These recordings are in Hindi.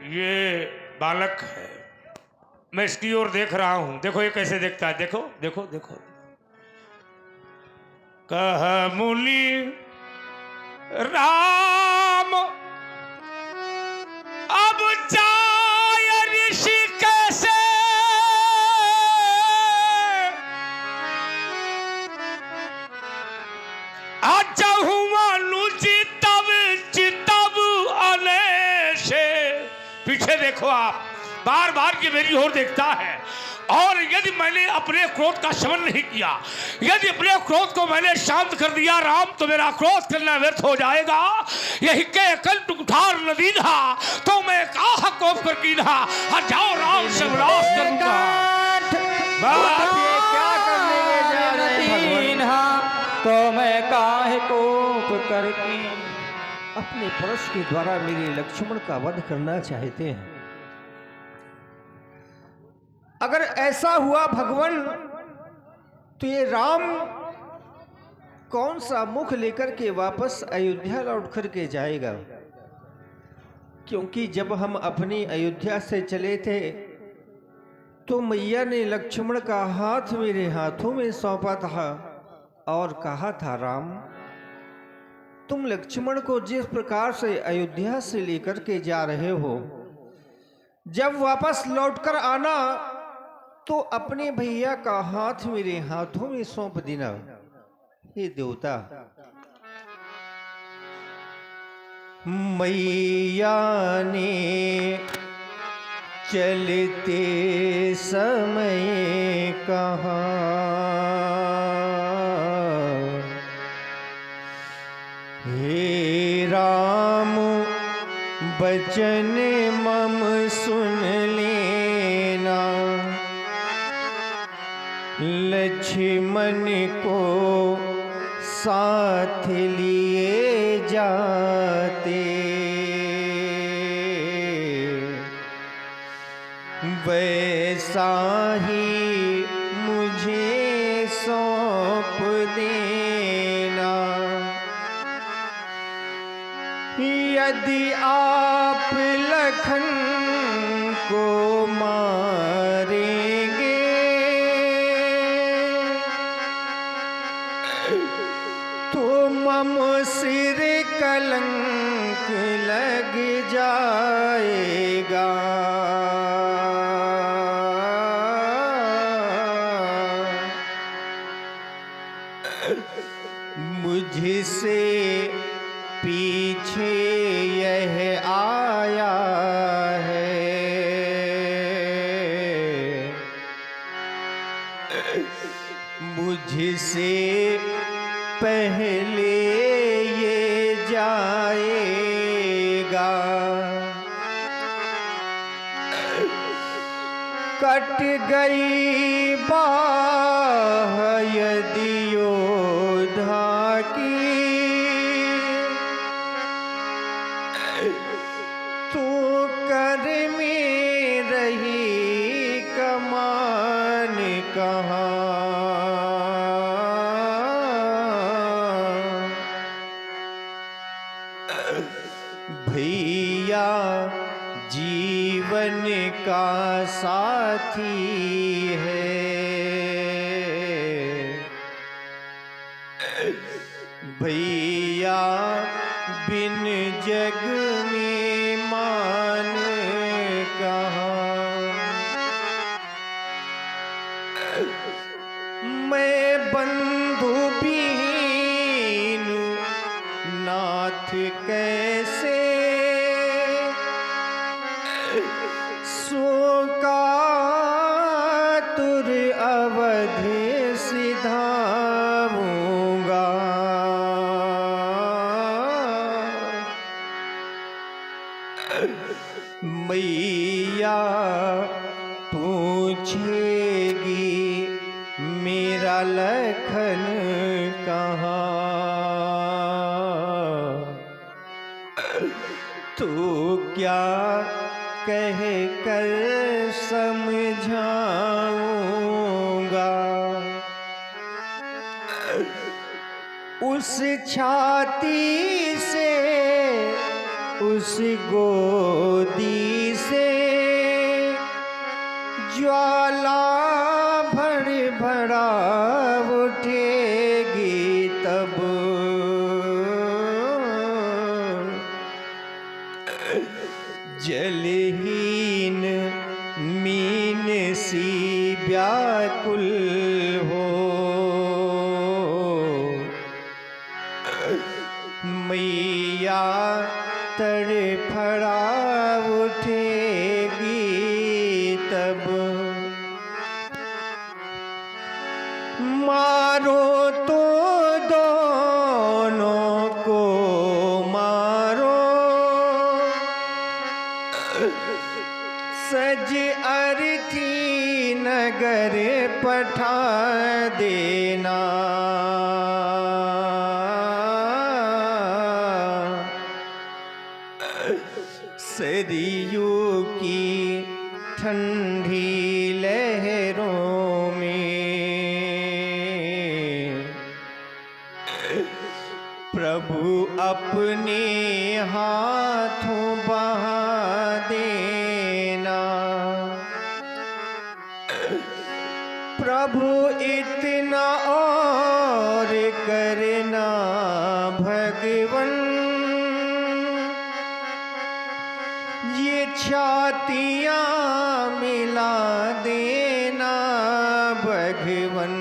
ये बालक है, मैं इसकी ओर देख रहा हूं। देखो ये कैसे देखता है, देखो देखो देखो। कह मुनि राम अब जाय ऋषि कैसे, अजहु अनुचि तब चितब अनेशे। पीछे देखो आप, बार बार ये मेरी ओर देखता है। और यदि मैंने अपने क्रोध का शमन नहीं किया, यदि अपने क्रोध को मैंने शांत कर दिया राम, तो मेरा क्रोध करना व्यर्थ हो जाएगा। यही के कंठ कुठार नदी था, तो मैं काह कोप कर कीन्हा, जाओ राम शबरास करूंगा। क्या करने जा रहे भगवान? तो मैं काहे कोप कर की अपने परश के द्वारा मेरे लक्ष्मण का वध करना चाहते हैं। अगर ऐसा हुआ भगवान, तो ये राम कौन सा मुख लेकर के वापस अयोध्या लौट कर के जाएगा? क्योंकि जब हम अपनी अयोध्या से चले थे तो मैया ने लक्ष्मण का हाथ मेरे हाथों में सौंपा था और कहा था, राम तुम लक्ष्मण को जिस प्रकार से अयोध्या से लेकर के जा रहे हो, जब वापस लौटकर आना तो अपने भैया का हाथ मेरे हाथों में सौंप देना। हे देवता, मैया ने चलते समय कहा, हे राम बचन मम सुन लेना, लक्ष्मण को साथ लिए जाते, वैसा ही मुझे सौंप देना। यदि आप लखन को मारेंगे तो मम सिर कलंक लग जाएगा। मुझसे पीछे यह आया है, मुझसे पहले ये जाएगा। कट गई बाह यदि योद्धा की, तो कर में रही कमान कहाँ। भैया जीवन का साथी है, भैया बिन जग में मान कहाँ। मैं बंधु बीन नाथ कैसे, सोका तुर अवध सिधाऊंगा। मैया पूछेगी मेरा लखन कहाँ, तू क्या कह कर समझाऊंगा। उस छाती से उस गोदी जलहीन मीन सी व्याकुल हो, मैया तड़फड़ा उठेगी तब। मारो तो दोनों को मारो, सज अर्थी नगर पठा देना। सरयू की ठंडी लहरों में प्रभु अपने हाथों बहा देना। प्रभु इतना और करना भगवन, ये छातियां मिला देना भगवन।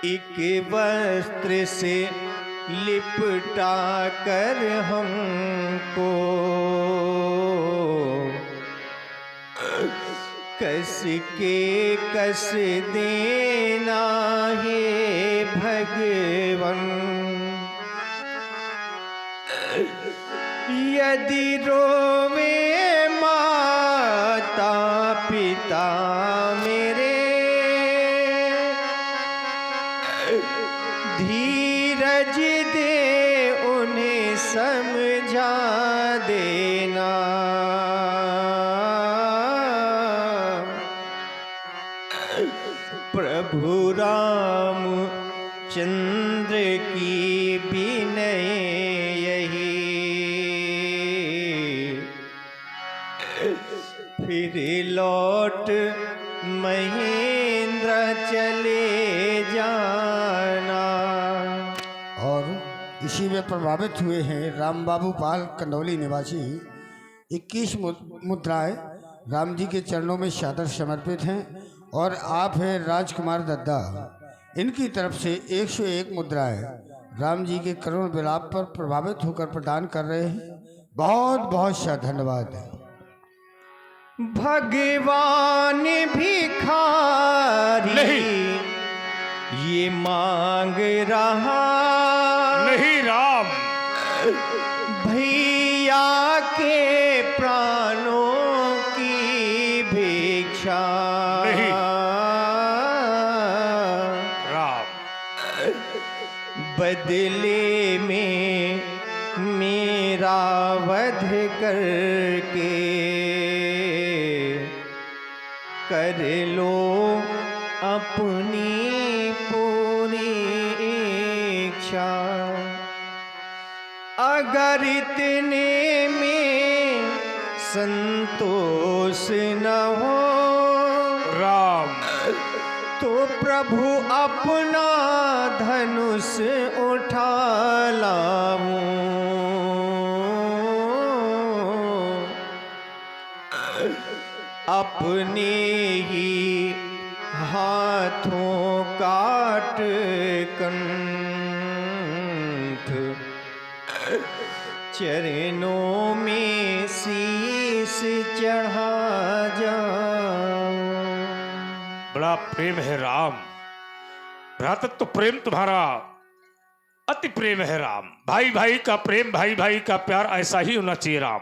एक वस्त्र से लिपटा कर हमको कस के कस देना है भगवन। यदि रोवे माता पिता मेरे, धीरज दे उन्हें समझा देना। प्रभु राम चंद्र की विनय यही, फिर लौट महेंद्र चले जाना। और इसी में प्रभावित हुए हैं राम बाबू पाल कंडौली निवासी। 21 मुद्राएं राम जी के चरणों में सादर समर्पित हैं और आप हैं राजकुमार दद्दा। इनकी तरफ से 101 मुद्राएं राम जी के करुण विलाप पर प्रभावित होकर प्रदान कर रहे हैं। बहुत बहुत सा धन्यवाद। भगवान भिखारी नहीं, ये मांग रहा नहीं राम, भैया के प्राणों की भिक्षा नहीं राम, बदले में मेरा वध करके कर लो अपनी पूरी इच्छा। अगर इतने में संतोष न हो राम, तो प्रभु अपना धनुष उठा लाऊं। अपने ही हाथों काट कंठ चरणों में शीश चढ़ा जाऊं। बड़ा प्रेम है राम, भ्रातृत्व प्रेम तुम्हारा अति प्रेम है राम। भाई भाई का प्रेम, भाई भाई का प्यार ऐसा ही होना चाहिए राम।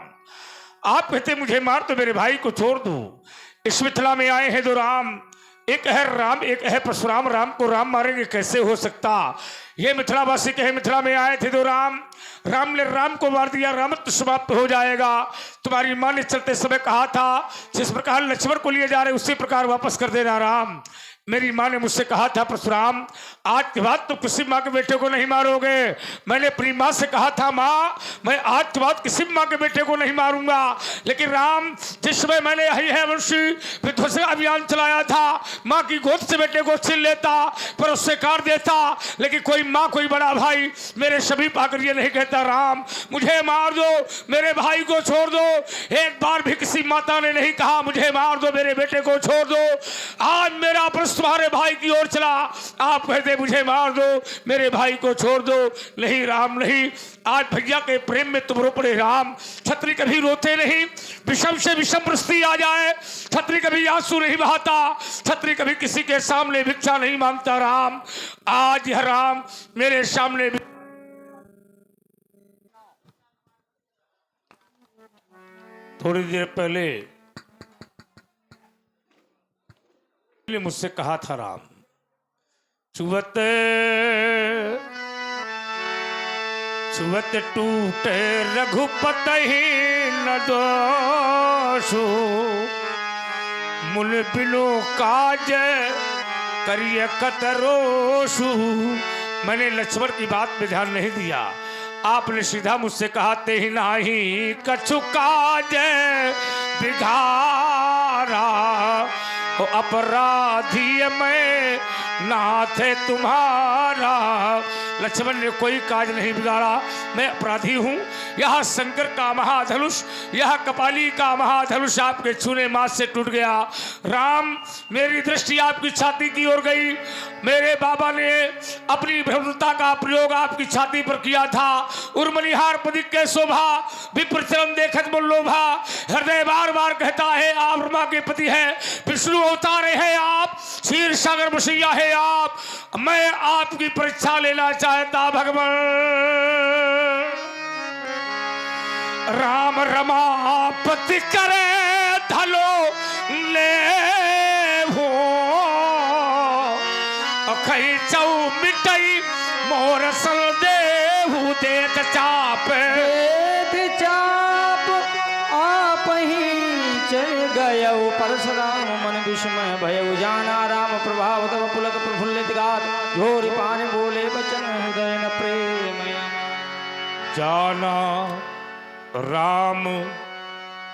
आप कहते मुझे मार तो मेरे भाई को छोड़ दूं। इस मिथिला में आए हैं दो राम, एक है राम एक है परशुराम। राम को राम मारेंगे कैसे हो सकता। ये मिथिलावासी कहे मिथिला में आए थे दो राम, राम ने राम को मार दिया, रामत्व समाप्त हो जाएगा। तुम्हारी मां ने चलते समय कहा था जिस प्रकार लक्ष्मण को लिए जा रहे उसी प्रकार वापस कर देना राम। मेरी माँ ने मुझसे कहा था परशुराम आज के बाद तो किसी माँ के बेटे को नहीं मारोगे। मैंने अपनी माँ से कहा था माँ मैं आज के बाद किसी माँ के बेटे को नहीं मारूंगा। लेकिन राम जिस समय मैंने है वंशी विध्वंस अभियान चलाया था माँ की गोद से बेटे को छीन लेता पर उससे काट देता। लेकिन कोई माँ कोई बड़ा भाई मेरे सभी पाकर ये नहीं कहता राम मुझे मार दो मेरे भाई को छोड़ दो। एक बार भी किसी माता ने नहीं कहा मुझे मार दो मेरे बेटे को छोड़ दो। आज मेरा प्रश्न तुम्हारे भाई की ओर चला आप कहते मुझे मार दो मेरे भाई को छोड़ दो। नहीं राम नहीं आज भैया के प्रेम में तुम रो पड़े राम। छत्री कभी रोते नहीं विषम से विषम परिस्थिति आ जाए छत्री कभी आंसू नहीं बहाता छत्री कभी किसी के सामने भिक्षा नहीं मांगता राम। आज यह राम मेरे सामने थोड़ी देर पहले मुझसे कहा था राम चुवत चुवत टूटे रघुपत ही न दोषु मुन बिनो काज करिय कतरोषु। मैंने लक्ष्मण की बात में ध्यान नहीं दिया आपने सीधा मुझसे कहा ते ही नाही कछु काज बिघारा हो अपराधी मैं नाथ तुम्हारा। लक्ष्मण ने कोई काज नहीं बिगाड़ा मैं अपराधी हूँ। यह शंकर का महाधनुष यह कपाली का महाधनुष आपके छूने मास से टूट गया। राम मेरी दृष्टि आपकी छाती की ओर गई। मेरे बाबा ने अपनी भ्रमता का प्रयोग आपकी छाती पर किया था। उर्मनिहार पदिक के शोभा विप्रचरण देखत लोभा हृदय बार बार कहता है आप ब्रह्मा के पति है विष्णु अवतारे हैं आप क्षीर सागर बसैया है आप। मैं आपकी परीक्षा लेना चाहता भगवान राम रमापति करे धलो ले हो अखई चौ मिटई मोर सल देहु देत चाप आप ही चल गयो परशुराम मन विस्मय भय जाना राम प्रभाव तब पुलक प्रफुल्लित गात घोरी पान बोले बचन हृदय न प्रेम जाना राम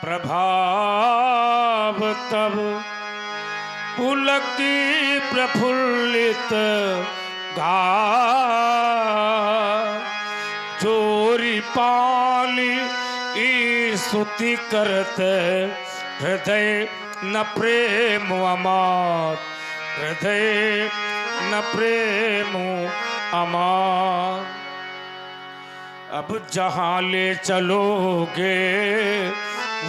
प्रभाव तब पुलक प्रफुल्लित गात जोरी पानी स्तुति करत हृदय न प्रेम अमात हृदय न प्रेम अमात। अब जहाँ ले चलोगे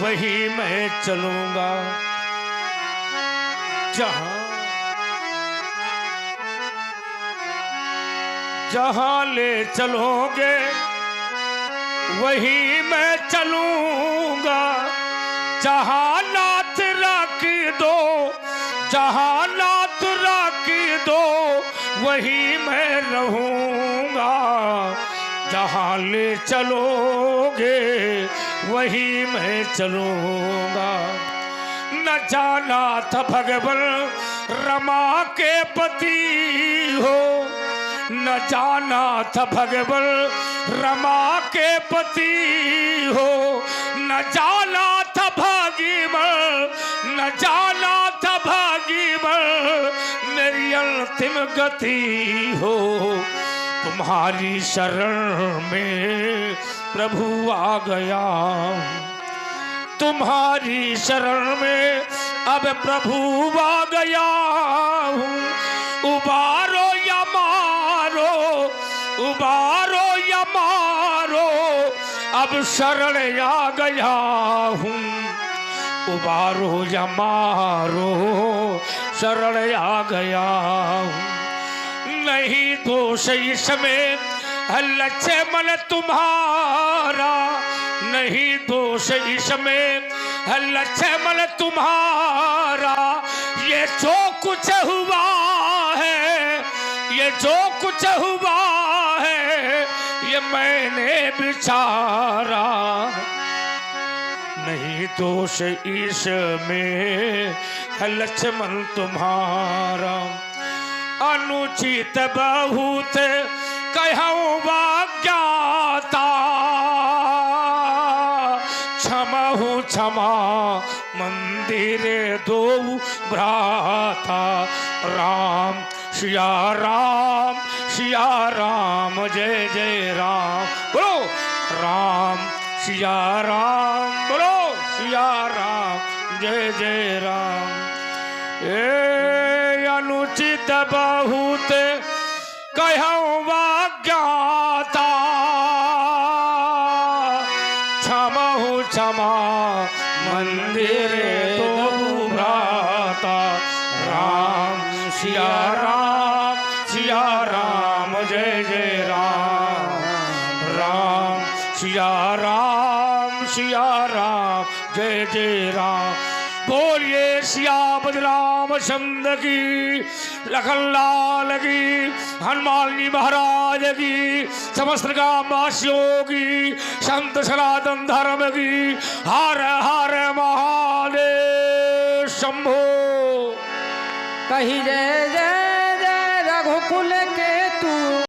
वही मैं चलूंगा जहाँ ले चलोगे वही मैं चलूंगा। जहाँ नाथ राखी दो जहाँ नाथ राखी दो वही मैं रहूंगा। जहाँ ले चलोगे वही मैं चलूंगा। न जाना था भगवान रमा के पति हो न जाना था भगवान रमा के पति हो न जाना था भागीमल न जाना था भागीमल मेरी अंतिम गति हो। तुम्हारी शरण में प्रभु आ गया तुम्हारी शरण में अब प्रभु आ गया हूँ। उबारो या मारो उबारो या मारो अब शरण आ गया हूँ। उबारो या मारो शरण आ गया हूँ। नहीं दोष इसमें लक्ष्मण तुम्हारा नहीं दोष इसमें लक्ष्मण तुम्हारा। ये जो कुछ हुआ है ये जो कुछ हुआ है ये मैंने बिचारा। नहीं दोष इसमें है लक्ष्मण तुम्हारा। अनुचित बहुत कहूँ ज्ञाता क्षमहु क्षमा मंदिर दो भ्राता। राम सिया राम जय जय राम बोलो। राम सिया राम बोलो सिया राम जय जय राम। ए अनुचित बहुत कहूँ ज्ञाता क्षमहु क्षमा मंदिर तो भ्राता। राम सिया राम जय जय राम। राम सिया राम जय जय राम। बोलिए सियापत रामचंद्र की, लखन लाल की, हनुमान जी महाराज की, समस्त ग्रामवासियों की, संत सनातन धर्म की। हर हर महादेव शंभो। कही जय जय